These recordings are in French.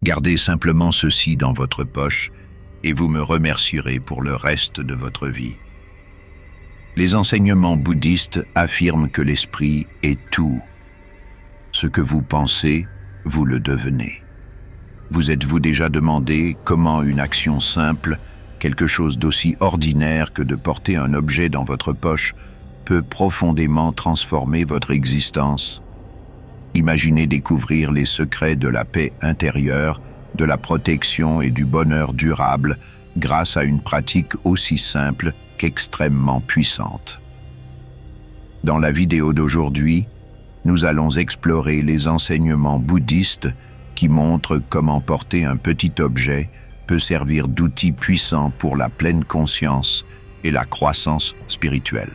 Gardez simplement ceci dans votre poche et vous me remercierez pour le reste de votre vie. Les enseignements bouddhistes affirment que l'esprit est tout. Ce que vous pensez, vous le devenez. Vous êtes-vous déjà demandé comment une action simple, quelque chose d'aussi ordinaire que de porter un objet dans votre poche, peut profondément transformer votre existence? Imaginez découvrir les secrets de la paix intérieure, de la protection et du bonheur durable grâce à une pratique aussi simple qu'extrêmement puissante. Dans la vidéo d'aujourd'hui, nous allons explorer les enseignements bouddhistes qui montrent comment porter un petit objet peut servir d'outil puissant pour la pleine conscience et la croissance spirituelle.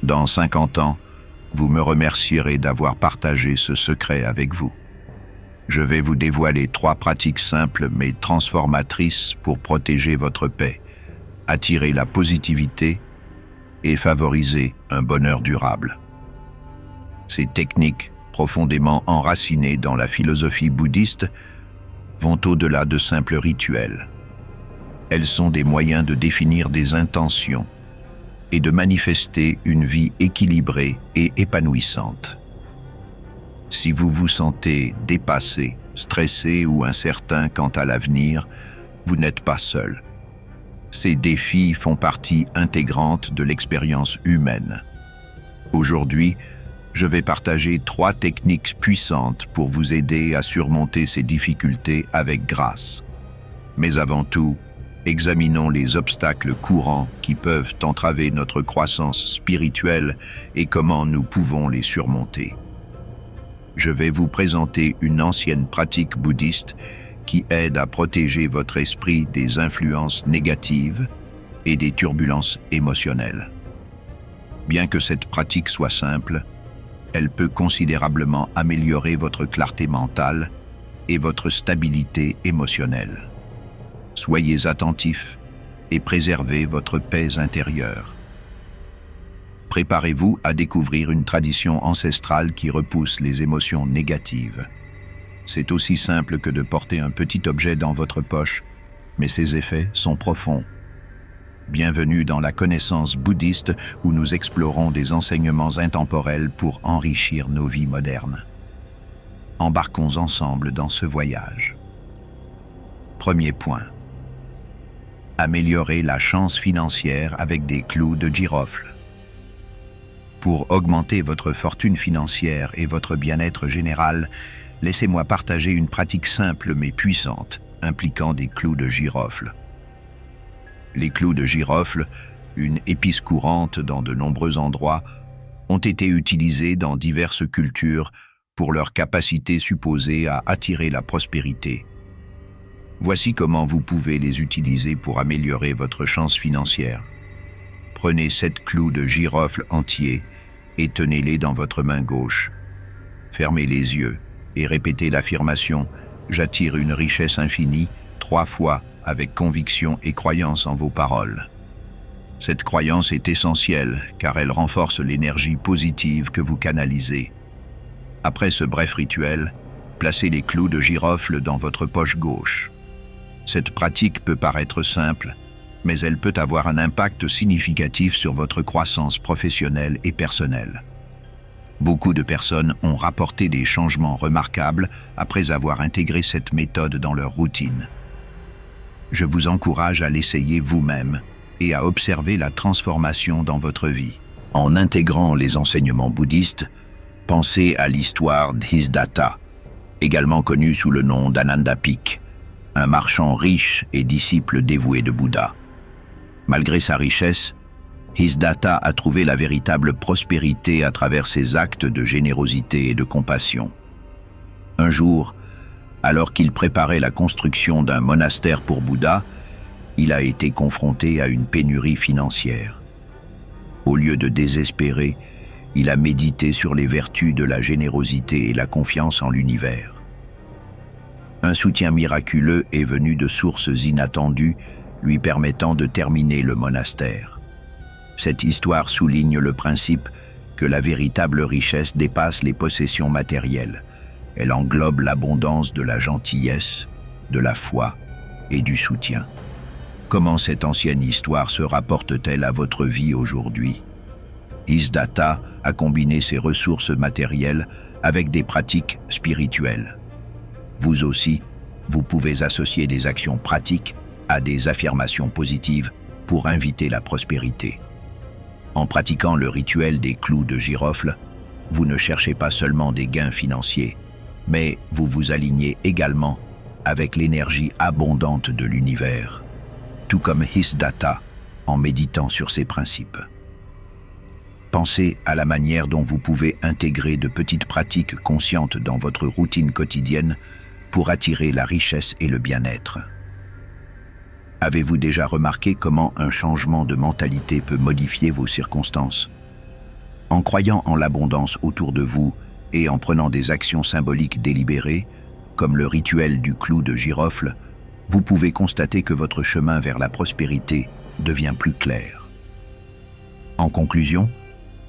Dans 50 ans, vous me remercierez d'avoir partagé ce secret avec vous. Je vais vous dévoiler 3 pratiques simples mais transformatrices pour protéger votre paix, attirer la positivité et favoriser un bonheur durable. Ces techniques, profondément enracinées dans la philosophie bouddhiste, vont au-delà de simples rituels. Elles sont des moyens de définir des intentions et de manifester une vie équilibrée et épanouissante. Si vous vous sentez dépassé, stressé ou incertain quant à l'avenir, vous n'êtes pas seul. Ces défis font partie intégrante de l'expérience humaine. Aujourd'hui, je vais partager 3 techniques puissantes pour vous aider à surmonter ces difficultés avec grâce. Mais avant tout, examinons les obstacles courants qui peuvent entraver notre croissance spirituelle et comment nous pouvons les surmonter. Je vais vous présenter une ancienne pratique bouddhiste qui aide à protéger votre esprit des influences négatives et des turbulences émotionnelles. Bien que cette pratique soit simple, elle peut considérablement améliorer votre clarté mentale et votre stabilité émotionnelle. Soyez attentifs et préservez votre paix intérieure. Préparez-vous à découvrir une tradition ancestrale qui repousse les émotions négatives. C'est aussi simple que de porter un petit objet dans votre poche, mais ses effets sont profonds. Bienvenue dans la connaissance bouddhiste où nous explorons des enseignements intemporels pour enrichir nos vies modernes. Embarquons ensemble dans ce voyage. Premier point. Améliorer la chance financière avec des clous de girofle. Pour augmenter votre fortune financière et votre bien-être général, laissez-moi partager une pratique simple mais puissante, impliquant des clous de girofle. Les clous de girofle, une épice courante dans de nombreux endroits, ont été utilisés dans diverses cultures pour leur capacité supposée à attirer la prospérité. Voici comment vous pouvez les utiliser pour améliorer votre chance financière. Prenez 7 clous de girofle entiers et tenez-les dans votre main gauche. Fermez les yeux et répétez l'affirmation « J'attire une richesse infinie » 3 fois avec conviction et croyance en vos paroles. Cette croyance est essentielle car elle renforce l'énergie positive que vous canalisez. Après ce bref rituel, placez les clous de girofle dans votre poche gauche. Cette pratique peut paraître simple, mais elle peut avoir un impact significatif sur votre croissance professionnelle et personnelle. Beaucoup de personnes ont rapporté des changements remarquables après avoir intégré cette méthode dans leur routine. Je vous encourage à l'essayer vous-même et à observer la transformation dans votre vie. En intégrant les enseignements bouddhistes, pensez à l'histoire d'Hizdatta, également connu sous le nom d'Anandapik, un marchand riche et disciple dévoué de Bouddha. Malgré sa richesse, Hizdatta a trouvé la véritable prospérité à travers ses actes de générosité et de compassion. Un jour, alors qu'il préparait la construction d'un monastère pour Bouddha, il a été confronté à une pénurie financière. Au lieu de désespérer, il a médité sur les vertus de la générosité et la confiance en l'univers. Un soutien miraculeux est venu de sources inattendues, lui permettant de terminer le monastère. Cette histoire souligne le principe que la véritable richesse dépasse les possessions matérielles. Elle englobe l'abondance de la gentillesse, de la foi et du soutien. Comment cette ancienne histoire se rapporte-t-elle à votre vie aujourd'hui? Isdata a combiné ses ressources matérielles avec des pratiques spirituelles. Vous aussi, vous pouvez associer des actions pratiques à des affirmations positives pour inviter la prospérité. En pratiquant le rituel des clous de girofle, vous ne cherchez pas seulement des gains financiers, mais vous vous alignez également avec l'énergie abondante de l'univers, tout comme Isdata en méditant sur ces principes. Pensez à la manière dont vous pouvez intégrer de petites pratiques conscientes dans votre routine quotidienne pour attirer la richesse et le bien-être. Avez-vous déjà remarqué comment un changement de mentalité peut modifier vos circonstances? En croyant en l'abondance autour de vous et en prenant des actions symboliques délibérées, comme le rituel du clou de girofle, vous pouvez constater que votre chemin vers la prospérité devient plus clair. En conclusion,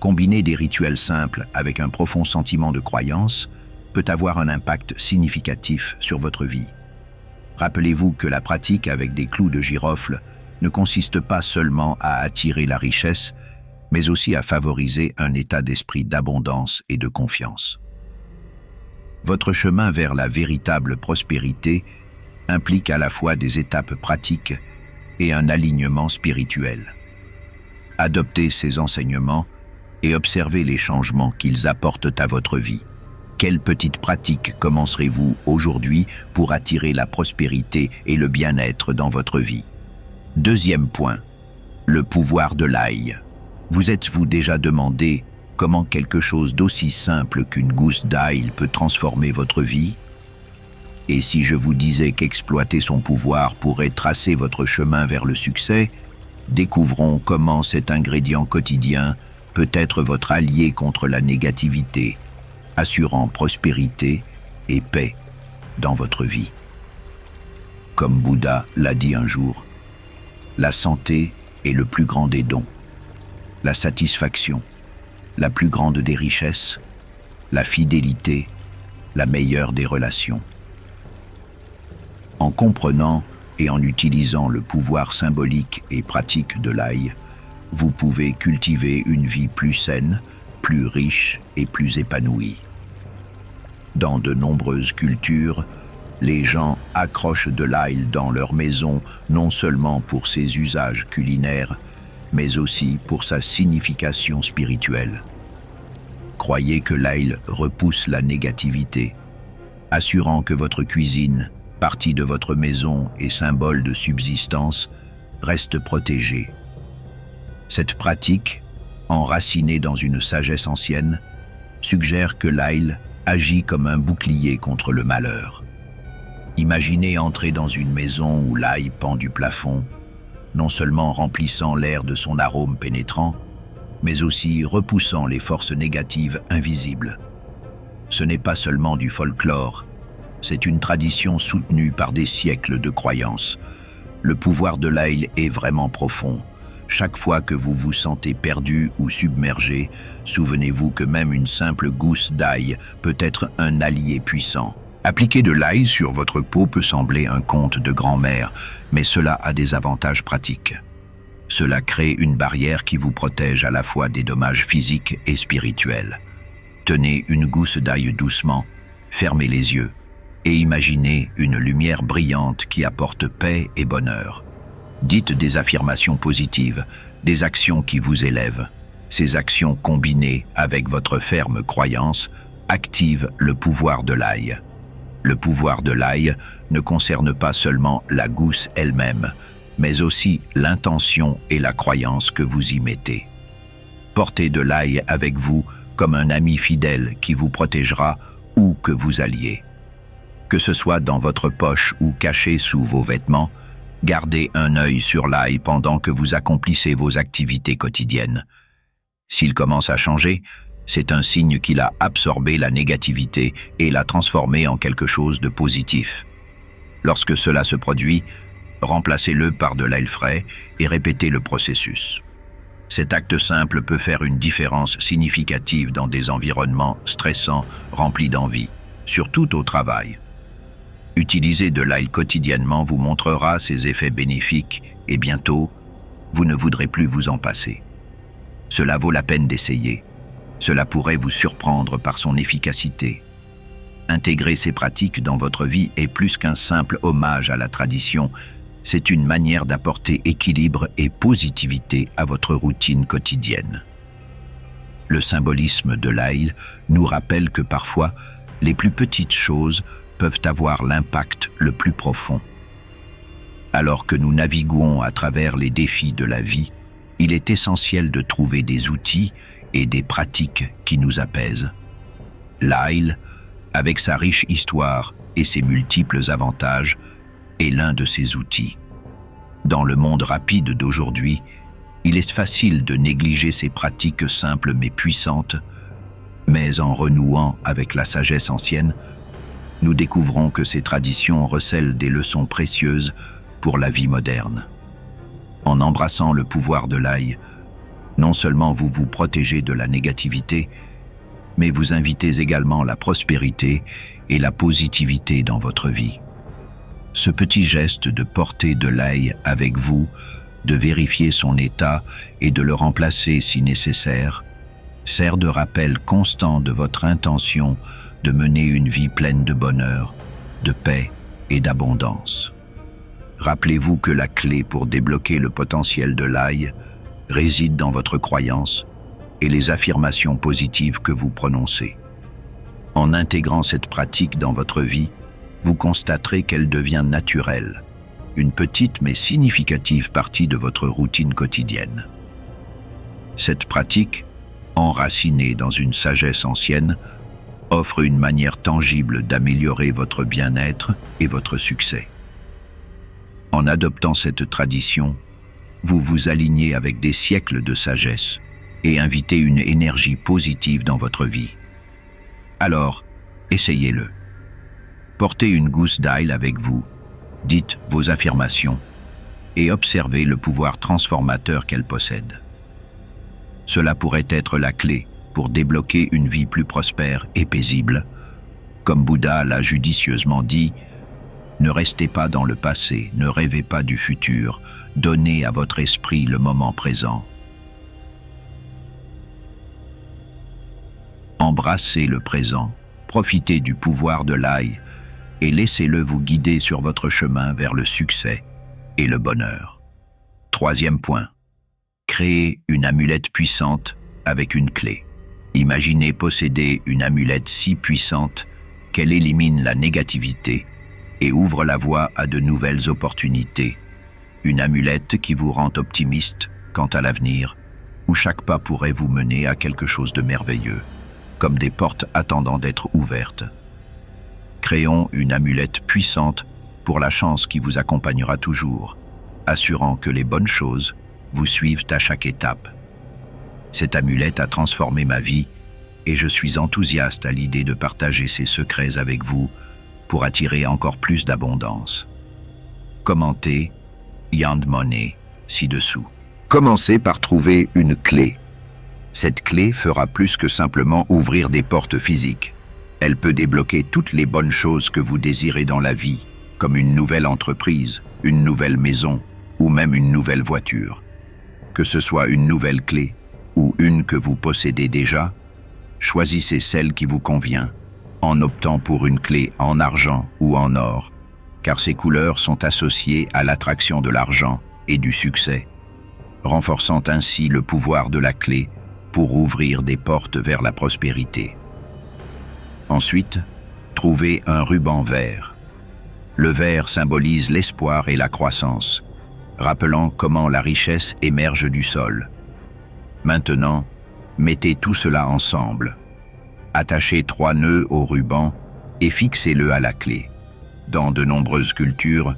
combiner des rituels simples avec un profond sentiment de croyance peut avoir un impact significatif sur votre vie. Rappelez-vous que la pratique avec des clous de girofle ne consiste pas seulement à attirer la richesse, mais aussi à favoriser un état d'esprit d'abondance et de confiance. Votre chemin vers la véritable prospérité implique à la fois des étapes pratiques et un alignement spirituel. Adoptez ces enseignements et observez les changements qu'ils apportent à votre vie. Quelles petites pratiques commencerez-vous aujourd'hui pour attirer la prospérité et le bien-être dans votre vie? Deuxième point, le pouvoir de l'ail. Vous êtes-vous déjà demandé comment quelque chose d'aussi simple qu'une gousse d'ail peut transformer votre vie? Et si je vous disais qu'exploiter son pouvoir pourrait tracer votre chemin vers le succès, découvrons comment cet ingrédient quotidien peut être votre allié contre la négativité, assurant prospérité et paix dans votre vie. Comme Bouddha l'a dit un jour, la santé est le plus grand des dons, la satisfaction, la plus grande des richesses, la fidélité, la meilleure des relations. En comprenant et en utilisant le pouvoir symbolique et pratique de l'ail, vous pouvez cultiver une vie plus saine, plus riche et plus épanouie. Dans de nombreuses cultures, les gens accrochent de l'ail dans leur maison non seulement pour ses usages culinaires, mais aussi pour sa signification spirituelle. Croyez que l'ail repousse la négativité, assurant que votre cuisine, partie de votre maison et symbole de subsistance, reste protégée. Cette pratique, enracinée dans une sagesse ancienne, suggère que l'ail agit comme un bouclier contre le malheur. Imaginez entrer dans une maison où l'ail pend du plafond, non seulement remplissant l'air de son arôme pénétrant, mais aussi repoussant les forces négatives invisibles. Ce n'est pas seulement du folklore, c'est une tradition soutenue par des siècles de croyances. Le pouvoir de l'ail est vraiment profond. Chaque fois que vous vous sentez perdu ou submergé, souvenez-vous que même une simple gousse d'ail peut être un allié puissant. Appliquer de l'ail sur votre peau peut sembler un conte de grand-mère, mais cela a des avantages pratiques. Cela crée une barrière qui vous protège à la fois des dommages physiques et spirituels. Tenez une gousse d'ail doucement, fermez les yeux et imaginez une lumière brillante qui apporte paix et bonheur. Dites des affirmations positives, des actions qui vous élèvent. Ces actions combinées avec votre ferme croyance activent le pouvoir de l'ail. Le pouvoir de l'ail ne concerne pas seulement la gousse elle-même, mais aussi l'intention et la croyance que vous y mettez. Portez de l'ail avec vous comme un ami fidèle qui vous protégera où que vous alliez. Que ce soit dans votre poche ou caché sous vos vêtements, gardez un œil sur l'ail pendant que vous accomplissez vos activités quotidiennes. S'il commence à changer, c'est un signe qu'il a absorbé la négativité et l'a transformée en quelque chose de positif. Lorsque cela se produit, remplacez-le par de l'ail frais et répétez le processus. Cet acte simple peut faire une différence significative dans des environnements stressants remplis d'envie. surtout au travail. Utiliser de l'ail quotidiennement vous montrera ses effets bénéfiques et bientôt, vous ne voudrez plus vous en passer. Cela vaut la peine d'essayer. Cela pourrait vous surprendre par son efficacité. Intégrer ces pratiques dans votre vie est plus qu'un simple hommage à la tradition. C'est une manière d'apporter équilibre et positivité à votre routine quotidienne. Le symbolisme de l'ail nous rappelle que parfois, les plus petites choses peuvent avoir l'impact le plus profond. Alors que nous naviguons à travers les défis de la vie, il est essentiel de trouver des outils et des pratiques qui nous apaisent. L'ail, avec sa riche histoire et ses multiples avantages, est l'un de ces outils. Dans le monde rapide d'aujourd'hui, il est facile de négliger ces pratiques simples mais puissantes, mais en renouant avec la sagesse ancienne, nous découvrons que ces traditions recèlent des leçons précieuses pour la vie moderne. En embrassant le pouvoir de l'ail, non seulement vous vous protégez de la négativité, mais vous invitez également la prospérité et la positivité dans votre vie. Ce petit geste de porter de l'ail avec vous, de vérifier son état et de le remplacer si nécessaire, sert de rappel constant de votre intention de mener une vie pleine de bonheur, de paix et d'abondance. Rappelez-vous que la clé pour débloquer le potentiel de l'ail réside dans votre croyance et les affirmations positives que vous prononcez. En intégrant cette pratique dans votre vie, vous constaterez qu'elle devient naturelle, une petite mais significative partie de votre routine quotidienne. Cette pratique, enracinée dans une sagesse ancienne, offre une manière tangible d'améliorer votre bien-être et votre succès. En adoptant cette tradition, vous vous alignez avec des siècles de sagesse et invitez une énergie positive dans votre vie. Alors, essayez-le. Portez une gousse d'ail avec vous, dites vos affirmations et observez le pouvoir transformateur qu'elle possède. Cela pourrait être la clé pour débloquer une vie plus prospère et paisible. Comme Bouddha l'a judicieusement dit, ne restez pas dans le passé, ne rêvez pas du futur, donnez à votre esprit le moment présent. Embrassez le présent, profitez du pouvoir de l'ail et laissez-le vous guider sur votre chemin vers le succès et le bonheur. Troisième point, créez une amulette puissante avec une clé. Imaginez posséder une amulette si puissante qu'elle élimine la négativité et ouvre la voie à de nouvelles opportunités. Une amulette qui vous rend optimiste quant à l'avenir, où chaque pas pourrait vous mener à quelque chose de merveilleux, comme des portes attendant d'être ouvertes. Créons une amulette puissante pour la chance qui vous accompagnera toujours, assurant que les bonnes choses vous suivent à chaque étape. Cette amulette a transformé ma vie et je suis enthousiaste à l'idée de partager ses secrets avec vous pour attirer encore plus d'abondance. Commentez Yandmoney ci-dessous. Commencez par trouver une clé. Cette clé fera plus que simplement ouvrir des portes physiques. Elle peut débloquer toutes les bonnes choses que vous désirez dans la vie, comme une nouvelle entreprise, une nouvelle maison ou même une nouvelle voiture. Que ce soit une nouvelle clé ou une que vous possédez déjà, choisissez celle qui vous convient, en optant pour une clé en argent ou en or, car ces couleurs sont associées à l'attraction de l'argent et du succès, renforçant ainsi le pouvoir de la clé pour ouvrir des portes vers la prospérité. Ensuite, trouvez un ruban vert. Le vert symbolise l'espoir et la croissance, rappelant comment la richesse émerge du sol. Maintenant, mettez tout cela ensemble. Attachez 3 nœuds au ruban et fixez-le à la clé. Dans de nombreuses cultures,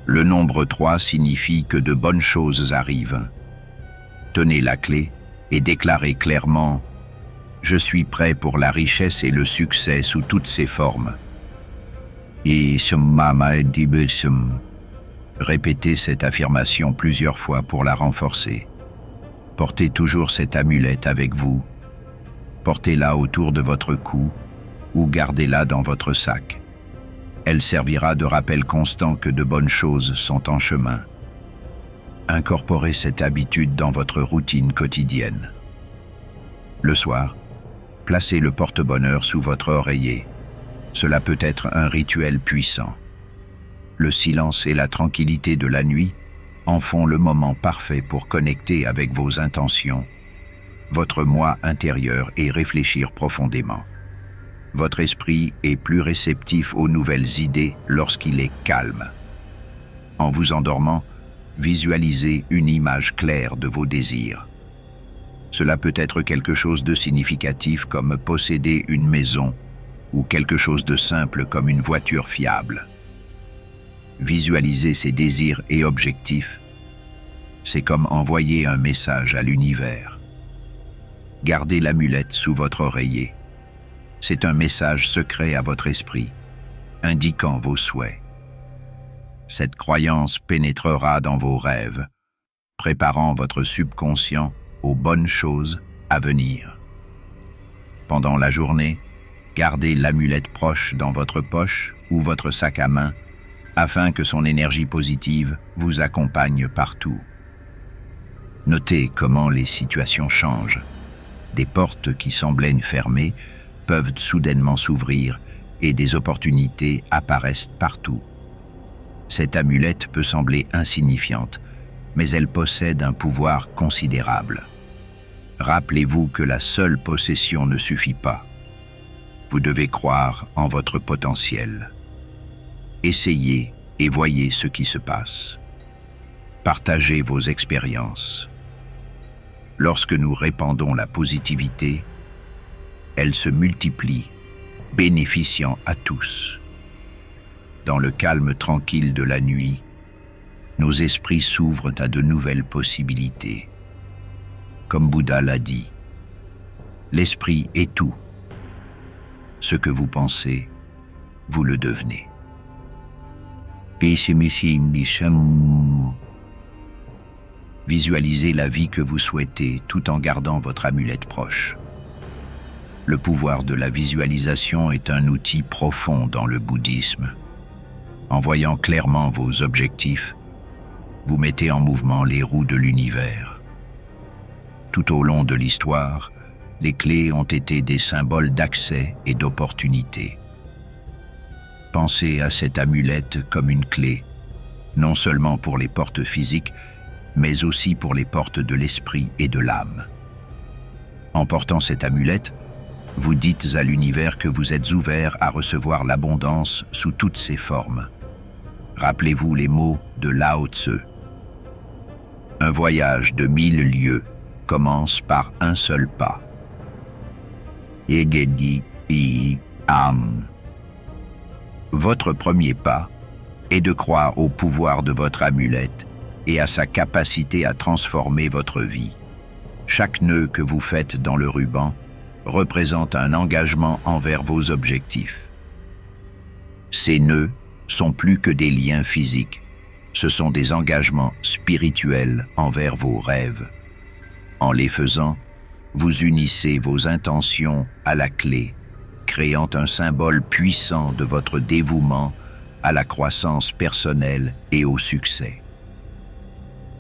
le nombre 3 signifie que de bonnes choses arrivent. Tenez la clé et déclarez clairement « Je suis prêt pour la richesse et le succès sous toutes ses formes. » Répétez cette affirmation plusieurs fois pour la renforcer. Portez toujours cette amulette avec vous. Portez-la autour de votre cou ou gardez-la dans votre sac. Elle servira de rappel constant que de bonnes choses sont en chemin. Incorporez cette habitude dans votre routine quotidienne. Le soir, placez le porte-bonheur sous votre oreiller. Cela peut être un rituel puissant. Le silence et la tranquillité de la nuit en font le moment parfait pour connecter avec vos intentions, votre moi intérieur et réfléchir profondément. Votre esprit est plus réceptif aux nouvelles idées lorsqu'il est calme. En vous endormant, visualisez une image claire de vos désirs. Cela peut être quelque chose de significatif comme posséder une maison ou quelque chose de simple comme une voiture fiable. Visualiser ces désirs et objectifs, c'est comme envoyer un message à l'univers. Gardez l'amulette sous votre oreiller. C'est un message secret à votre esprit, indiquant vos souhaits. Cette croyance pénétrera dans vos rêves, préparant votre subconscient aux bonnes choses à venir. Pendant la journée, gardez l'amulette proche dans votre poche ou votre sac à main afin que son énergie positive vous accompagne partout. Notez comment les situations changent. Des portes qui semblaient fermées peuvent soudainement s'ouvrir et des opportunités apparaissent partout. Cette amulette peut sembler insignifiante, mais elle possède un pouvoir considérable. Rappelez-vous que la seule possession ne suffit pas. Vous devez croire en votre potentiel. Essayez et voyez ce qui se passe. Partagez vos expériences. Lorsque nous répandons la positivité, elle se multiplie, bénéficiant à tous. Dans le calme tranquille de la nuit, nos esprits s'ouvrent à de nouvelles possibilités. Comme Bouddha l'a dit, l'esprit est tout. Ce que vous pensez, vous le devenez. Visualisez la vie que vous souhaitez tout en gardant votre amulette proche. Le pouvoir de la visualisation est un outil profond dans le bouddhisme. En voyant clairement vos objectifs, vous mettez en mouvement les roues de l'univers. Tout au long de l'histoire, les clés ont été des symboles d'accès et d'opportunité. Pensez à cette amulette comme une clé, non seulement pour les portes physiques, mais aussi pour les portes de l'esprit et de l'âme. En portant cette amulette, vous dites à l'univers que vous êtes ouvert à recevoir l'abondance sous toutes ses formes. Rappelez-vous les mots de Lao Tzu. Un voyage de 1000 lieues commence par un seul pas. Votre premier pas est de croire au pouvoir de votre amulette et à sa capacité à transformer votre vie. Chaque nœud que vous faites dans le ruban représente un engagement envers vos objectifs. Ces nœuds sont plus que des liens physiques, ce sont des engagements spirituels envers vos rêves. En les faisant, vous unissez vos intentions à la clé, créant un symbole puissant de votre dévouement à la croissance personnelle et au succès.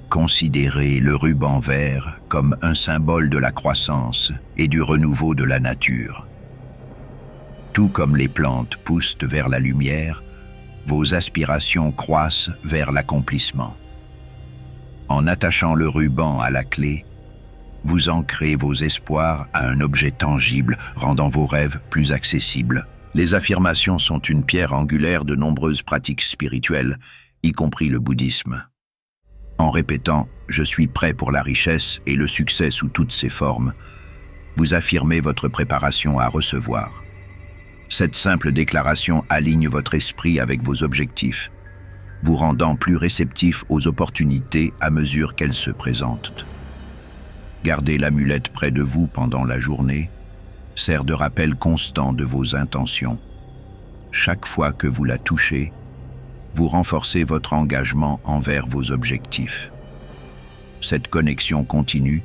Considérez le ruban vert comme un symbole de la croissance et du renouveau de la nature. Tout comme les plantes poussent vers la lumière, vos aspirations croissent vers l'accomplissement. En attachant le ruban à la clé, vous ancrez vos espoirs à un objet tangible, rendant vos rêves plus accessibles. Les affirmations sont une pierre angulaire de nombreuses pratiques spirituelles, y compris le bouddhisme. En répétant « Je suis prêt pour la richesse et le succès sous toutes ses formes », vous affirmez votre préparation à recevoir. Cette simple déclaration aligne votre esprit avec vos objectifs, vous rendant plus réceptif aux opportunités à mesure qu'elles se présentent. Garder l'amulette près de vous pendant la journée sert de rappel constant de vos intentions. Chaque fois que vous la touchez, vous renforcez votre engagement envers vos objectifs. Cette connexion continue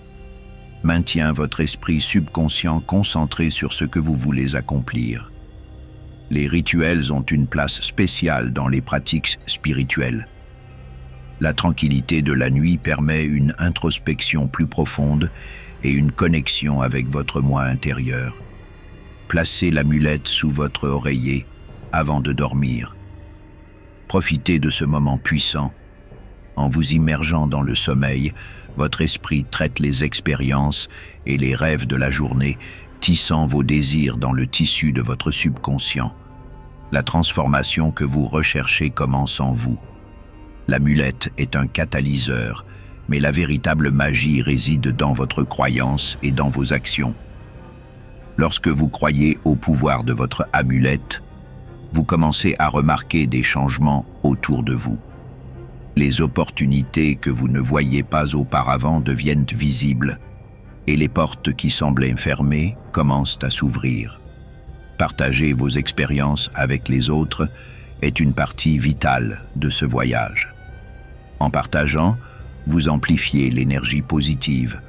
maintient votre esprit subconscient concentré sur ce que vous voulez accomplir, Les rituels ont une place spéciale dans les pratiques spirituelles. La tranquillité de la nuit permet une introspection plus profonde et une connexion avec votre moi intérieur. Placez l'amulette sous votre oreiller avant de dormir. Profitez de ce moment puissant. En vous immergeant dans le sommeil, votre esprit traite les expériences et les rêves de la journée, tissant vos désirs dans le tissu de votre subconscient. La transformation que vous recherchez commence en vous. L'amulette est un catalyseur, mais la véritable magie réside dans votre croyance et dans vos actions. Lorsque vous croyez au pouvoir de votre amulette, vous commencez à remarquer des changements autour de vous. Les opportunités que vous ne voyiez pas auparavant deviennent visibles, et les portes qui semblaient fermées commencent à s'ouvrir. Partager vos expériences avec les autres est une partie vitale de ce voyage. En partageant, vous amplifiez l'énergie positive,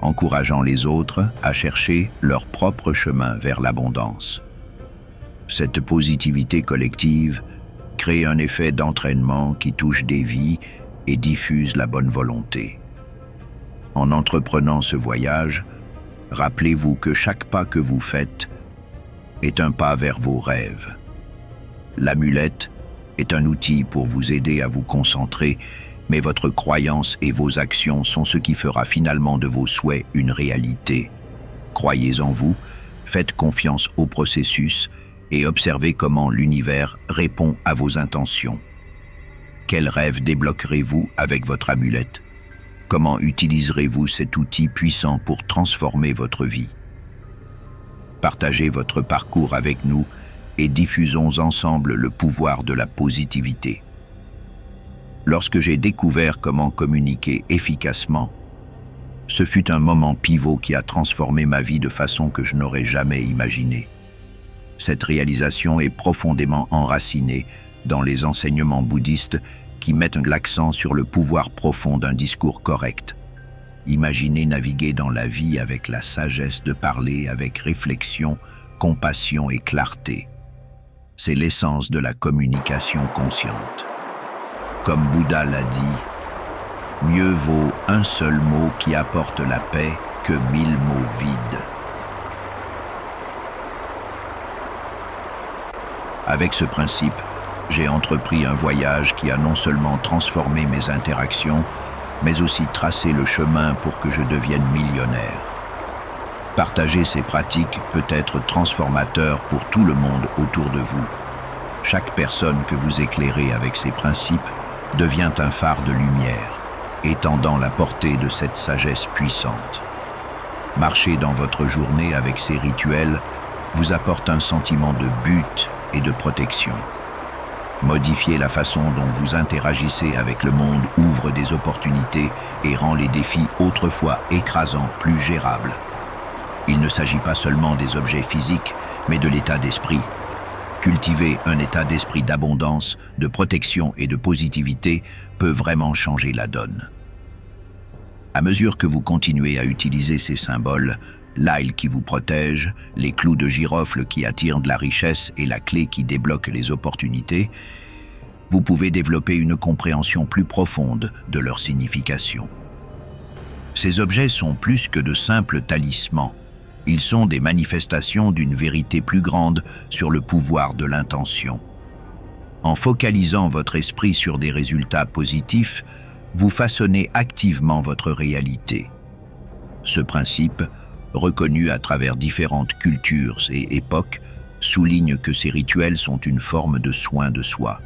encourageant les autres à chercher leur propre chemin vers l'abondance. Cette positivité collective crée un effet d'entraînement qui touche des vies et diffuse la bonne volonté. En entreprenant ce voyage, rappelez-vous que chaque pas que vous faites est un pas vers vos rêves. L'amulette est un outil pour vous aider à vous concentrer, mais votre croyance et vos actions sont ce qui fera finalement de vos souhaits une réalité. Croyez en vous, faites confiance au processus et observez comment l'univers répond à vos intentions. Quel rêve débloquerez-vous avec votre amulette? Comment utiliserez-vous cet outil puissant pour transformer votre vie? Partagez votre parcours avec nous et diffusons ensemble le pouvoir de la positivité. Lorsque j'ai découvert comment communiquer efficacement, ce fut un moment pivot qui a transformé ma vie de façon que je n'aurais jamais imaginée. Cette réalisation est profondément enracinée dans les enseignements bouddhistes qui mettent l'accent sur le pouvoir profond d'un discours correct. Imaginez naviguer dans la vie avec la sagesse de parler avec réflexion, compassion et clarté. C'est l'essence de la communication consciente. Comme Bouddha l'a dit, mieux vaut un seul mot qui apporte la paix que 1000 mots vides. Avec ce principe, j'ai entrepris un voyage qui a non seulement transformé mes interactions, mais aussi tracé le chemin pour que je devienne millionnaire. Partager ces pratiques peut être transformateur pour tout le monde autour de vous. Chaque personne que vous éclairez avec ces principes devient un phare de lumière, étendant la portée de cette sagesse puissante. Marcher dans votre journée avec ces rituels vous apporte un sentiment de but et de protection. Modifier la façon dont vous interagissez avec le monde ouvre des opportunités et rend les défis autrefois écrasants plus gérables. Il ne s'agit pas seulement des objets physiques, mais de l'état d'esprit. Cultiver un état d'esprit d'abondance, de protection et de positivité peut vraiment changer la donne. À mesure que vous continuez à utiliser ces symboles, l'ail qui vous protège, les clous de girofle qui attirent de la richesse et la clé qui débloque les opportunités, vous pouvez développer une compréhension plus profonde de leur signification. Ces objets sont plus que de simples talismans. Ils sont des manifestations d'une vérité plus grande sur le pouvoir de l'intention. En focalisant votre esprit sur des résultats positifs, vous façonnez activement votre réalité. Ce principe, reconnu à travers différentes cultures et époques, souligne que ces rituels sont une forme de soin de soi.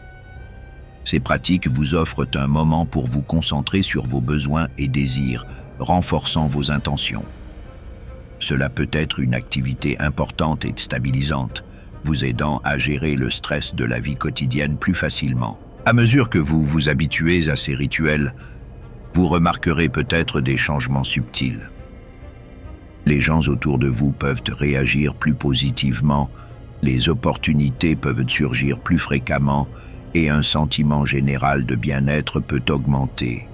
Ces pratiques vous offrent un moment pour vous concentrer sur vos besoins et désirs, renforçant vos intentions. Cela peut être une activité importante et stabilisante, vous aidant à gérer le stress de la vie quotidienne plus facilement. À mesure que vous vous habituez à ces rituels, vous remarquerez peut-être des changements subtils. Les gens autour de vous peuvent réagir plus positivement, les opportunités peuvent surgir plus fréquemment et un sentiment général de bien-être peut augmenter.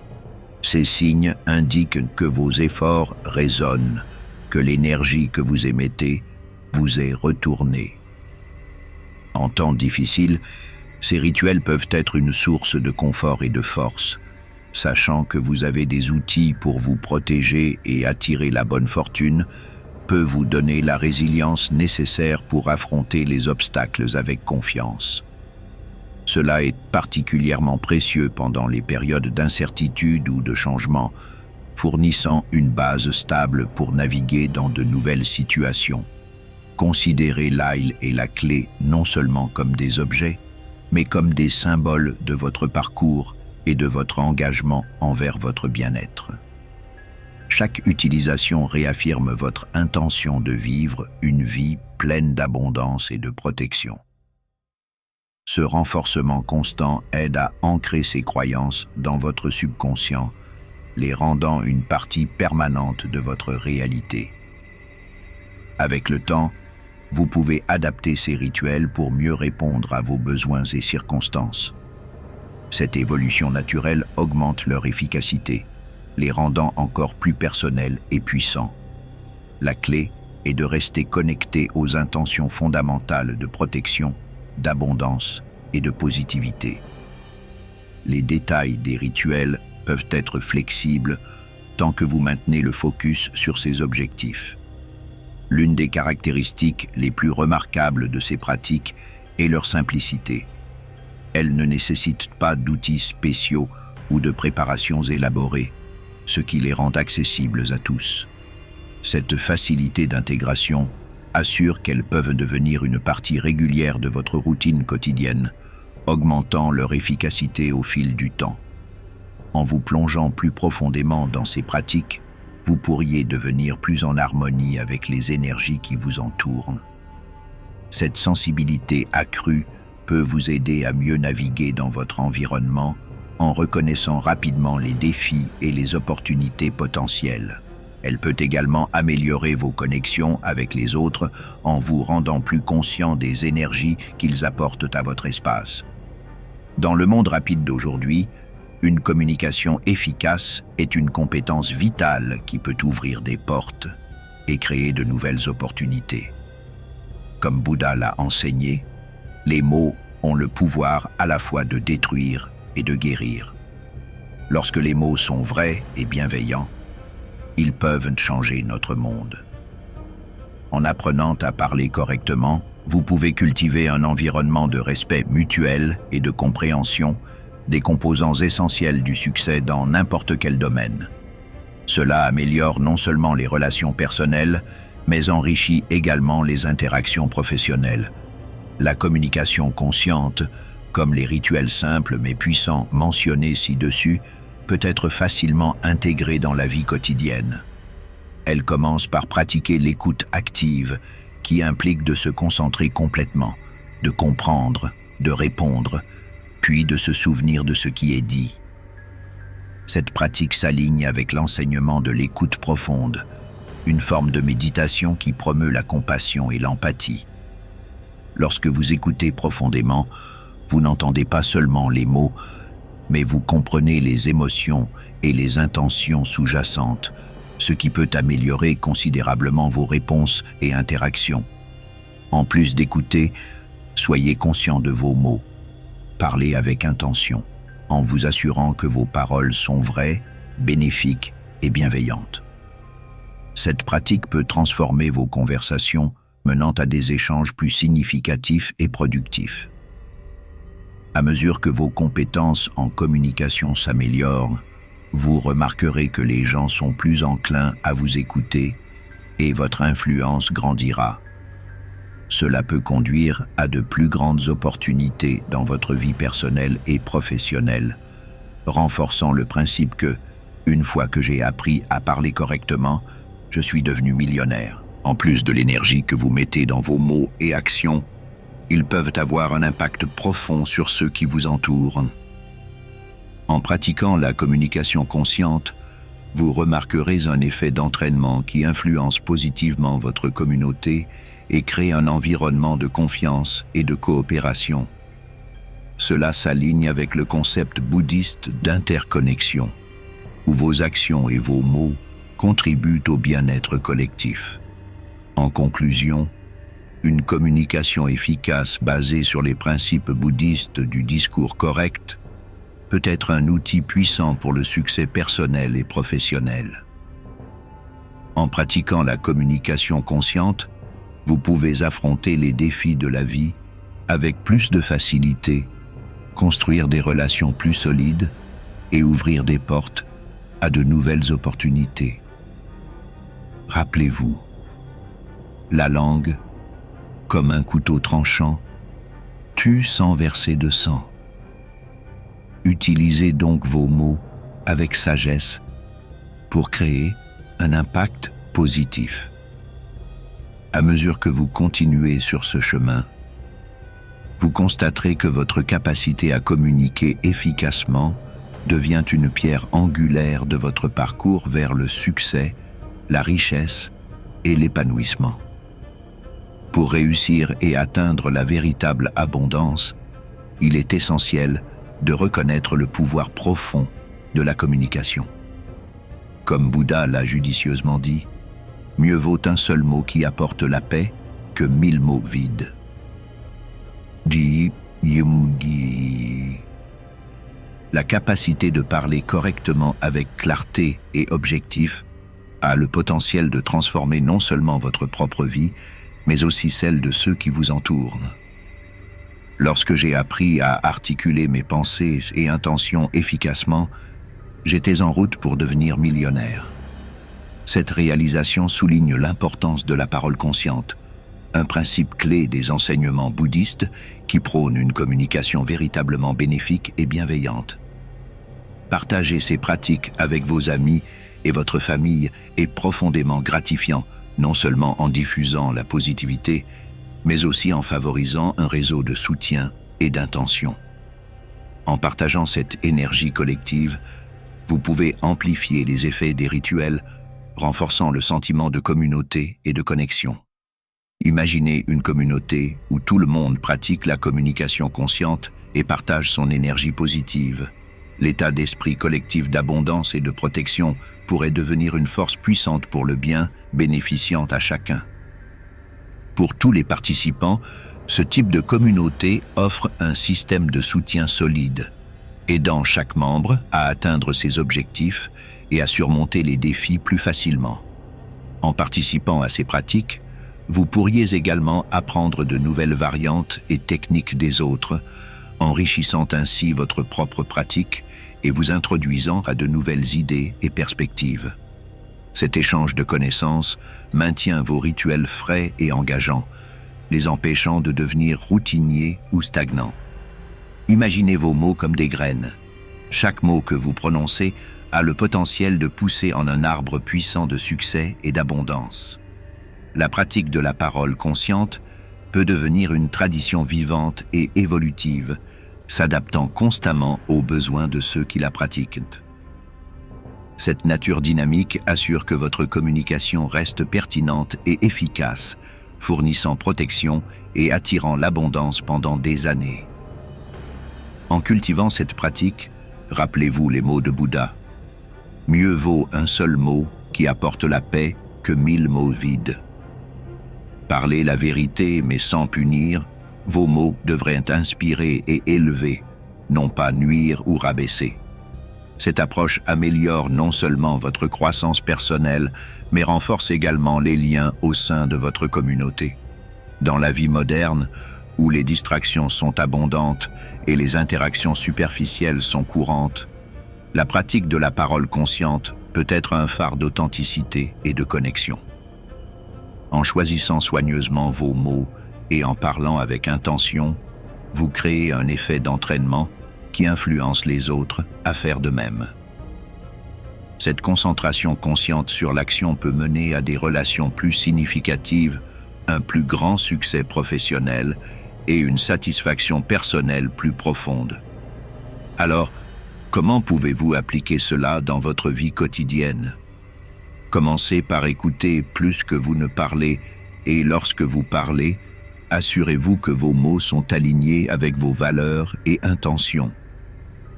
Ces signes indiquent que vos efforts résonnent, que l'énergie que vous émettez vous est retournée. En temps difficile, ces rituels peuvent être une source de confort et de force, sachant que vous avez des outils pour vous protéger et attirer la bonne fortune, peut vous donner la résilience nécessaire pour affronter les obstacles avec confiance. Cela est particulièrement précieux pendant les périodes d'incertitude ou de changement, fournissant une base stable pour naviguer dans de nouvelles situations. Considérez l'ail et la clé non seulement comme des objets, mais comme des symboles de votre parcours et de votre engagement envers votre bien-être. Chaque utilisation réaffirme votre intention de vivre une vie pleine d'abondance et de protection. Ce renforcement constant aide à ancrer ces croyances dans votre subconscient, les rendant une partie permanente de votre réalité. Avec le temps, vous pouvez adapter ces rituels pour mieux répondre à vos besoins et circonstances. Cette évolution naturelle augmente leur efficacité, les rendant encore plus personnels et puissants. La clé est de rester connecté aux intentions fondamentales de protection, d'abondance et de positivité. Les détails des rituels peuvent être flexibles tant que vous maintenez le focus sur ces objectifs. L'une des caractéristiques les plus remarquables de ces pratiques est leur simplicité. Elles ne nécessitent pas d'outils spéciaux ou de préparations élaborées, ce qui les rend accessibles à tous. Cette facilité d'intégration assure qu'elles peuvent devenir une partie régulière de votre routine quotidienne, augmentant leur efficacité au fil du temps. En vous plongeant plus profondément dans ces pratiques, vous pourriez devenir plus en harmonie avec les énergies qui vous entourent. Cette sensibilité accrue peut vous aider à mieux naviguer dans votre environnement en reconnaissant rapidement les défis et les opportunités potentielles. Elle peut également améliorer vos connexions avec les autres en vous rendant plus conscient des énergies qu'ils apportent à votre espace. Dans le monde rapide d'aujourd'hui, une communication efficace est une compétence vitale qui peut ouvrir des portes et créer de nouvelles opportunités. Comme Bouddha l'a enseigné, les mots ont le pouvoir à la fois de détruire et de guérir. Lorsque les mots sont vrais et bienveillants, ils peuvent changer notre monde. En apprenant à parler correctement, vous pouvez cultiver un environnement de respect mutuel et de compréhension, des composants essentiels du succès dans n'importe quel domaine. Cela améliore non seulement les relations personnelles, mais enrichit également les interactions professionnelles. La communication consciente, comme les rituels simples mais puissants mentionnés ci-dessus, peut être facilement intégrée dans la vie quotidienne. Elle commence par pratiquer l'écoute active, qui implique de se concentrer complètement, de comprendre, de répondre, puis de se souvenir de ce qui est dit. Cette pratique s'aligne avec l'enseignement de l'écoute profonde, une forme de méditation qui promeut la compassion et l'empathie. Lorsque vous écoutez profondément, vous n'entendez pas seulement les mots, mais vous comprenez les émotions et les intentions sous-jacentes, ce qui peut améliorer considérablement vos réponses et interactions. En plus d'écouter, soyez conscient de vos mots. Parlez avec intention, en vous assurant que vos paroles sont vraies, bénéfiques et bienveillantes. Cette pratique peut transformer vos conversations, menant à des échanges plus significatifs et productifs. À mesure que vos compétences en communication s'améliorent, vous remarquerez que les gens sont plus enclins à vous écouter et votre influence grandira. Cela peut conduire à de plus grandes opportunités dans votre vie personnelle et professionnelle, renforçant le principe que, une fois que j'ai appris à parler correctement, je suis devenu millionnaire. En plus de l'énergie que vous mettez dans vos mots et actions, ils peuvent avoir un impact profond sur ceux qui vous entourent. En pratiquant la communication consciente, vous remarquerez un effet d'entraînement qui influence positivement votre communauté et crée un environnement de confiance et de coopération. Cela s'aligne avec le concept bouddhiste d'interconnexion, où vos actions et vos mots contribuent au bien-être collectif. En conclusion, Une communication efficace basée sur les principes bouddhistes du discours correct peut être un outil puissant pour le succès personnel et professionnel. En pratiquant la communication consciente, vous pouvez affronter les défis de la vie avec plus de facilité, construire des relations plus solides et ouvrir des portes à de nouvelles opportunités. Rappelez-vous, la langue, comme un couteau tranchant, tue sans verser de sang. Utilisez donc vos mots avec sagesse pour créer un impact positif. À mesure que vous continuez sur ce chemin, vous constaterez que votre capacité à communiquer efficacement devient une pierre angulaire de votre parcours vers le succès, la richesse et l'épanouissement. Pour réussir et atteindre la véritable abondance, il est essentiel de reconnaître le pouvoir profond de la communication. Comme Bouddha l'a judicieusement dit, mieux vaut un seul mot qui apporte la paix que 1000 mots vides. La capacité de parler correctement avec clarté et objectif a le potentiel de transformer non seulement votre propre vie, mais aussi celle de ceux qui vous entourent. Lorsque j'ai appris à articuler mes pensées et intentions efficacement, j'étais en route pour devenir millionnaire. Cette réalisation souligne l'importance de la parole consciente, un principe clé des enseignements bouddhistes qui prône une communication véritablement bénéfique et bienveillante. Partager ces pratiques avec vos amis et votre famille est profondément gratifiant, non seulement en diffusant la positivité, mais aussi en favorisant un réseau de soutien et d'intention. En partageant cette énergie collective, vous pouvez amplifier les effets des rituels, renforçant le sentiment de communauté et de connexion. Imaginez une communauté où tout le monde pratique la communication consciente et partage son énergie positive. L'état d'esprit collectif d'abondance et de protection pourrait devenir une force puissante pour le bien, bénéficiant à chacun. Pour tous les participants, ce type de communauté offre un système de soutien solide, aidant chaque membre à atteindre ses objectifs et à surmonter les défis plus facilement. En participant à ces pratiques, vous pourriez également apprendre de nouvelles variantes et techniques des autres, enrichissant ainsi votre propre pratique et vous introduisant à de nouvelles idées et perspectives. Cet échange de connaissances maintient vos rituels frais et engageants, les empêchant de devenir routiniers ou stagnants. Imaginez vos mots comme des graines. Chaque mot que vous prononcez a le potentiel de pousser en un arbre puissant de succès et d'abondance. La pratique de la parole consciente peut devenir une tradition vivante et évolutive, s'adaptant constamment aux besoins de ceux qui la pratiquent. Cette nature dynamique assure que votre communication reste pertinente et efficace, fournissant protection et attirant l'abondance pendant des années. En cultivant cette pratique, rappelez-vous les mots de Bouddha. Mieux vaut un seul mot qui apporte la paix que 1000 mots vides. Parlez la vérité mais sans punir, vos mots devraient inspirer et élever, non pas nuire ou rabaisser. Cette approche améliore non seulement votre croissance personnelle, mais renforce également les liens au sein de votre communauté. Dans la vie moderne, où les distractions sont abondantes et les interactions superficielles sont courantes, la pratique de la parole consciente peut être un phare d'authenticité et de connexion. En choisissant soigneusement vos mots et en parlant avec intention, vous créez un effet d'entraînement qui influence les autres à faire de même. Cette concentration consciente sur l'action peut mener à des relations plus significatives, un plus grand succès professionnel et une satisfaction personnelle plus profonde. Alors, comment pouvez-vous appliquer cela dans votre vie quotidienne? Commencez par écouter plus que vous ne parlez et lorsque vous parlez, assurez-vous que vos mots sont alignés avec vos valeurs et intentions.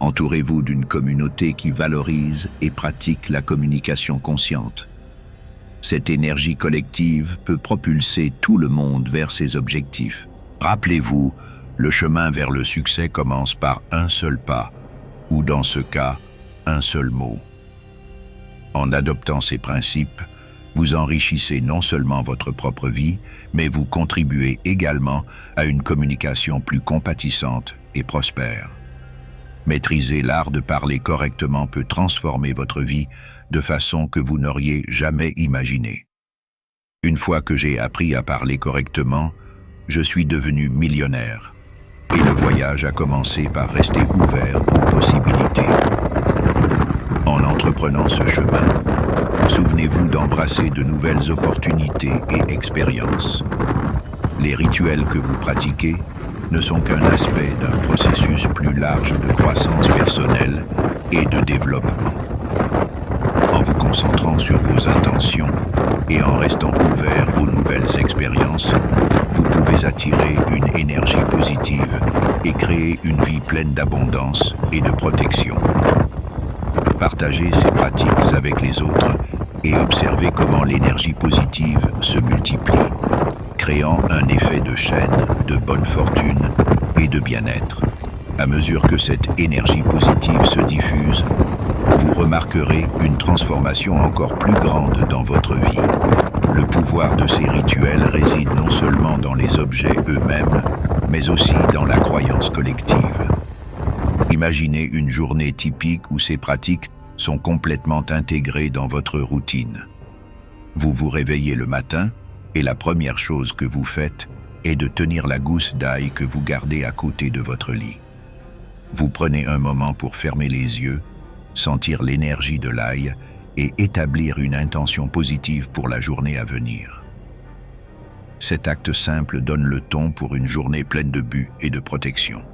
Entourez-vous d'une communauté qui valorise et pratique la communication consciente. Cette énergie collective peut propulser tout le monde vers ses objectifs. Rappelez-vous, le chemin vers le succès commence par un seul pas, ou dans ce cas, un seul mot. En adoptant ces principes, vous enrichissez non seulement votre propre vie, mais vous contribuez également à une communication plus compatissante et prospère. Maîtriser l'art de parler correctement peut transformer votre vie de façon que vous n'auriez jamais imaginée. Une fois que j'ai appris à parler correctement, je suis devenu millionnaire. Et le voyage a commencé par rester ouvert aux possibilités. En entreprenant ce chemin, souvenez-vous d'embrasser de nouvelles opportunités et expériences. Les rituels que vous pratiquez ne sont qu'un aspect d'un processus plus large de croissance personnelle et de développement. En vous concentrant sur vos intentions et en restant ouvert aux nouvelles expériences, vous pouvez attirer une énergie positive et créer une vie pleine d'abondance et de protection. Partagez ces pratiques avec les autres et observez comment l'énergie positive se multiplie, créant un effet de chaîne de bonne fortune et de bien-être. À mesure que cette énergie positive se diffuse, vous remarquerez une transformation encore plus grande dans votre vie. Le pouvoir de ces rituels réside non seulement dans les objets eux-mêmes, mais aussi dans la croyance collective. Imaginez une journée typique où ces pratiques sont complètement intégrées dans votre routine. Vous vous réveillez le matin et la première chose que vous faites est de tenir la gousse d'ail que vous gardez à côté de votre lit. Vous prenez un moment pour fermer les yeux, sentir l'énergie de l'ail et établir une intention positive pour la journée à venir. Cet acte simple donne le ton pour une journée pleine de buts et de protection.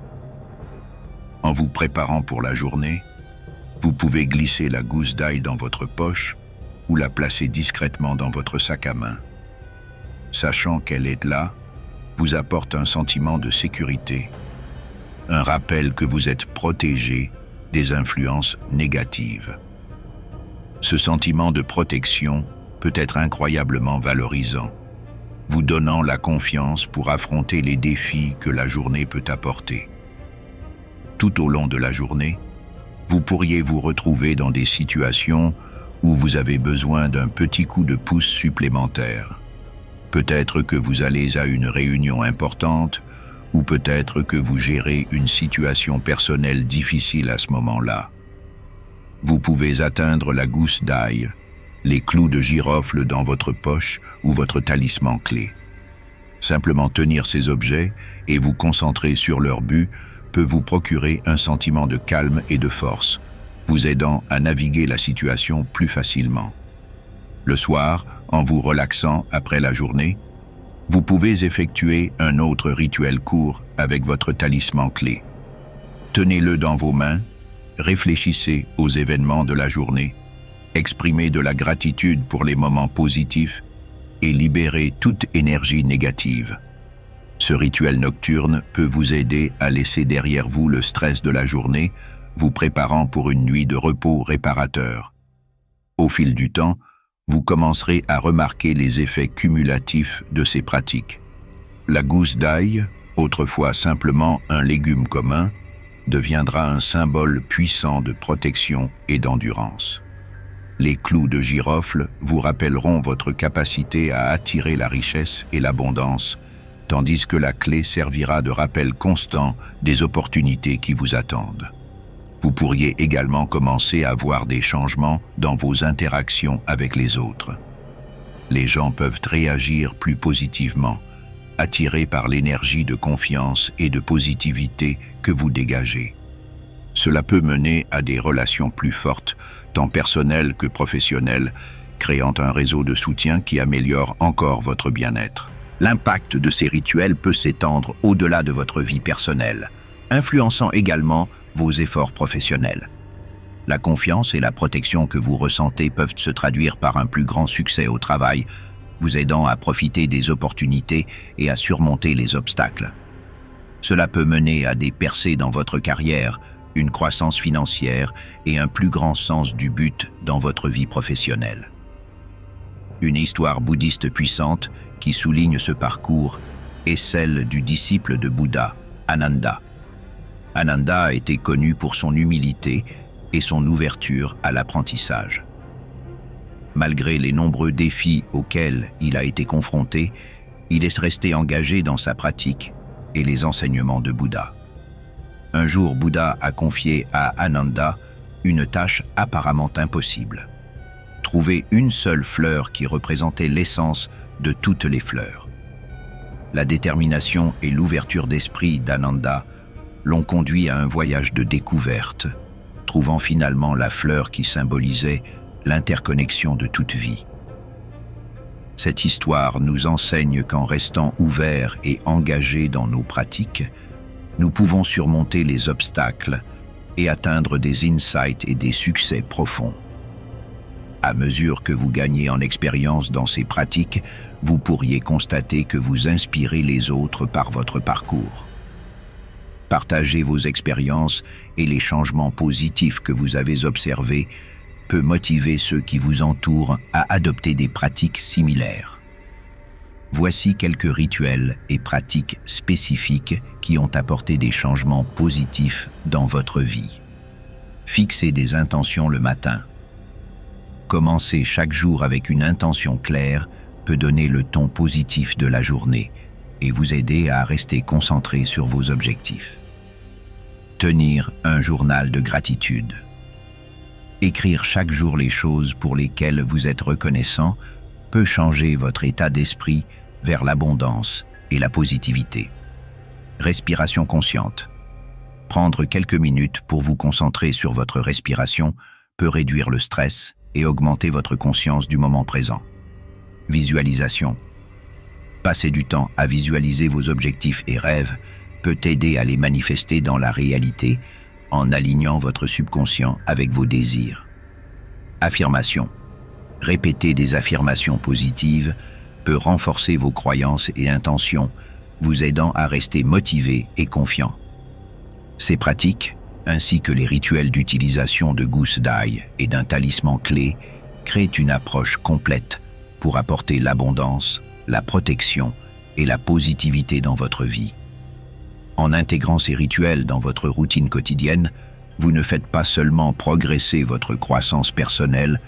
En vous préparant pour la journée, vous pouvez glisser la gousse d'ail dans votre poche ou la placer discrètement dans votre sac à main. Sachant qu'elle est là, vous apporte un sentiment de sécurité, un rappel que vous êtes protégé des influences négatives. Ce sentiment de protection peut être incroyablement valorisant, vous donnant la confiance pour affronter les défis que la journée peut apporter. Tout au long de la journée, vous pourriez vous retrouver dans des situations où vous avez besoin d'un petit coup de pouce supplémentaire. Peut-être que vous allez à une réunion importante, ou peut-être que vous gérez une situation personnelle difficile à ce moment-là. Vous pouvez atteindre la gousse d'ail, les clous de girofle dans votre poche ou votre talisman clé. Simplement tenir ces objets et vous concentrer sur leur but peut vous procurer un sentiment de calme et de force, vous aidant à naviguer la situation plus facilement. Le soir, en vous relaxant après la journée, vous pouvez effectuer un autre rituel court avec votre talisman clé. Tenez-le dans vos mains, réfléchissez aux événements de la journée, exprimez de la gratitude pour les moments positifs et libérez toute énergie négative. Ce rituel nocturne peut vous aider à laisser derrière vous le stress de la journée, vous préparant pour une nuit de repos réparateur. Au fil du temps, vous commencerez à remarquer les effets cumulatifs de ces pratiques. La gousse d'ail, autrefois simplement un légume commun, deviendra un symbole puissant de protection et d'endurance. Les clous de girofle vous rappelleront votre capacité à attirer la richesse et l'abondance, tandis que la clé servira de rappel constant des opportunités qui vous attendent. Vous pourriez également commencer à voir des changements dans vos interactions avec les autres. Les gens peuvent réagir plus positivement, attirés par l'énergie de confiance et de positivité que vous dégagez. Cela peut mener à des relations plus fortes, tant personnelles que professionnelles, créant un réseau de soutien qui améliore encore votre bien-être. L'impact de ces rituels peut s'étendre au-delà de votre vie personnelle, influençant également vos efforts professionnels. La confiance et la protection que vous ressentez peuvent se traduire par un plus grand succès au travail, vous aidant à profiter des opportunités et à surmonter les obstacles. Cela peut mener à des percées dans votre carrière, une croissance financière et un plus grand sens du but dans votre vie professionnelle. Une histoire bouddhiste puissante qui souligne ce parcours est celle du disciple de Bouddha, Ananda. Ananda était connu pour son humilité et son ouverture à l'apprentissage. Malgré les nombreux défis auxquels il a été confronté, il est resté engagé dans sa pratique et les enseignements de Bouddha. Un jour, Bouddha a confié à Ananda une tâche apparemment impossible. Trouver une seule fleur qui représentait l'essence de toutes les fleurs. La détermination et l'ouverture d'esprit d'Ananda l'ont conduit à un voyage de découverte, trouvant finalement la fleur qui symbolisait l'interconnexion de toute vie. Cette histoire nous enseigne qu'en restant ouverts et engagés dans nos pratiques, nous pouvons surmonter les obstacles et atteindre des insights et des succès profonds. À mesure que vous gagnez en expérience dans ces pratiques, vous pourriez constater que vous inspirez les autres par votre parcours. Partager vos expériences et les changements positifs que vous avez observés peut motiver ceux qui vous entourent à adopter des pratiques similaires. Voici quelques rituels et pratiques spécifiques qui ont apporté des changements positifs dans votre vie. Fixez des intentions le matin. Commencer chaque jour avec une intention claire peut donner le ton positif de la journée et vous aider à rester concentré sur vos objectifs. Tenir un journal de gratitude. Écrire chaque jour les choses pour lesquelles vous êtes reconnaissant peut changer votre état d'esprit vers l'abondance et la positivité. Respiration consciente. Prendre quelques minutes pour vous concentrer sur votre respiration peut réduire le stress et augmenter votre conscience du moment présent. Visualisation. Passer du temps à visualiser vos objectifs et rêves peut aider à les manifester dans la réalité en alignant votre subconscient avec vos désirs. Affirmation. Répéter des affirmations positives peut renforcer vos croyances et intentions, vous aidant à rester motivé et confiant. Ces pratiques, ainsi que les rituels d'utilisation de gousses d'ail et d'un talisman clé, créent une approche complète pour apporter l'abondance, la protection et la positivité dans votre vie. En intégrant ces rituels dans votre routine quotidienne, vous ne faites pas seulement progresser votre croissance personnelle,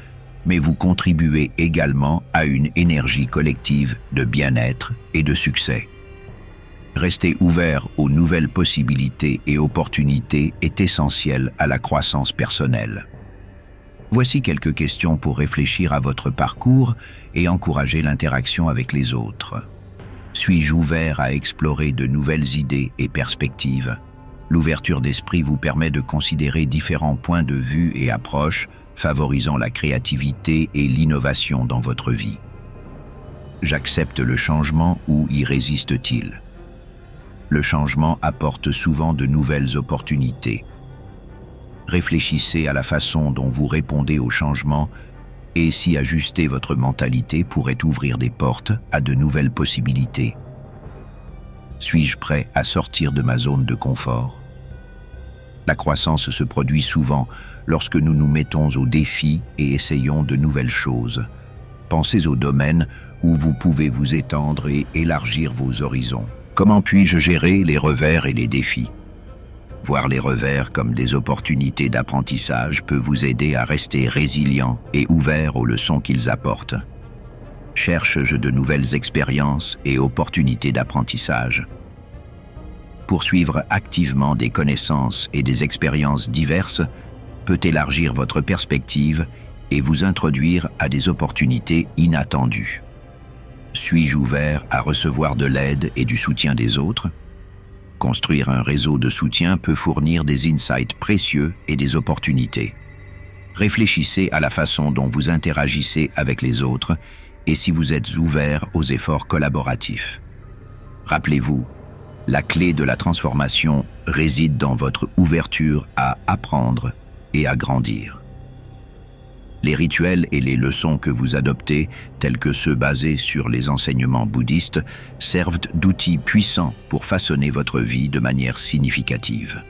mais vous contribuez également à une énergie collective de bien-être et de succès. Rester ouvert aux nouvelles possibilités et opportunités est essentiel à la croissance personnelle. Voici quelques questions pour réfléchir à votre parcours et encourager l'interaction avec les autres. Suis-je ouvert à explorer de nouvelles idées et perspectives? L'ouverture d'esprit vous permet de considérer différents points de vue et approches, favorisant la créativité et l'innovation dans votre vie. J'accepte le changement ou y résiste-t-il? Le changement apporte souvent de nouvelles opportunités. Réfléchissez à la façon dont vous répondez au changement et si ajuster votre mentalité pourrait ouvrir des portes à de nouvelles possibilités. Suis-je prêt à sortir de ma zone de confort? La croissance se produit souvent lorsque nous nous mettons au défi et essayons de nouvelles choses. Pensez aux domaines où vous pouvez vous étendre et élargir vos horizons. Comment puis-je gérer les revers et les défis? Voir les revers comme des opportunités d'apprentissage peut vous aider à rester résilient et ouvert aux leçons qu'ils apportent. Cherche-je de nouvelles expériences et opportunités d'apprentissage? Poursuivre activement des connaissances et des expériences diverses peut élargir votre perspective et vous introduire à des opportunités inattendues. Suis-je ouvert à recevoir de l'aide et du soutien des autres? Construire un réseau de soutien peut fournir des insights précieux et des opportunités. Réfléchissez à la façon dont vous interagissez avec les autres et si vous êtes ouvert aux efforts collaboratifs. Rappelez-vous, la clé de la transformation réside dans votre ouverture à apprendre et à grandir. Les rituels et les leçons que vous adoptez, tels que ceux basés sur les enseignements bouddhistes, servent d'outils puissants pour façonner votre vie de manière significative.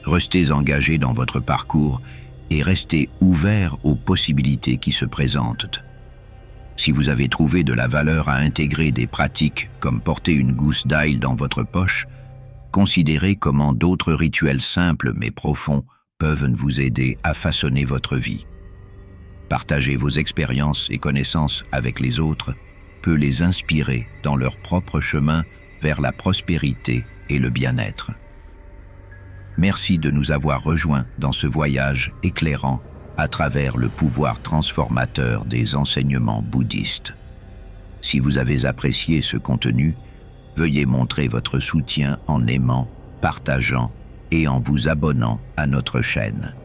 Restez engagé dans votre parcours et restez ouvert aux possibilités qui se présentent. Si vous avez trouvé de la valeur à intégrer des pratiques comme porter une gousse d'ail dans votre poche, considérez comment d'autres rituels simples mais profonds peuvent vous aider à façonner votre vie. Partager vos expériences et connaissances avec les autres peut les inspirer dans leur propre chemin vers la prospérité et le bien-être. Merci de nous avoir rejoints dans ce voyage éclairant à travers le pouvoir transformateur des enseignements bouddhistes. Si vous avez apprécié ce contenu, veuillez montrer votre soutien en aimant, partageant et en vous abonnant à notre chaîne.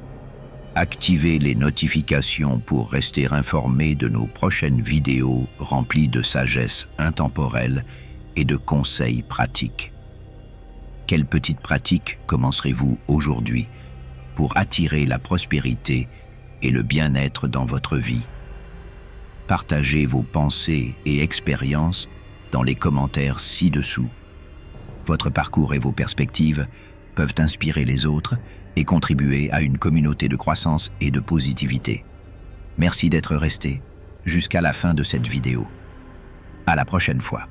Activez les notifications pour rester informé de nos prochaines vidéos remplies de sagesse intemporelle et de conseils pratiques. Quelle petite pratique commencerez-vous aujourd'hui pour attirer la prospérité et le bien-être dans votre vie? Partagez vos pensées et expériences dans les commentaires ci-dessous. Votre parcours et vos perspectives peuvent inspirer les autres et contribuer à une communauté de croissance et de positivité. Merci d'être resté jusqu'à la fin de cette vidéo. À la prochaine fois.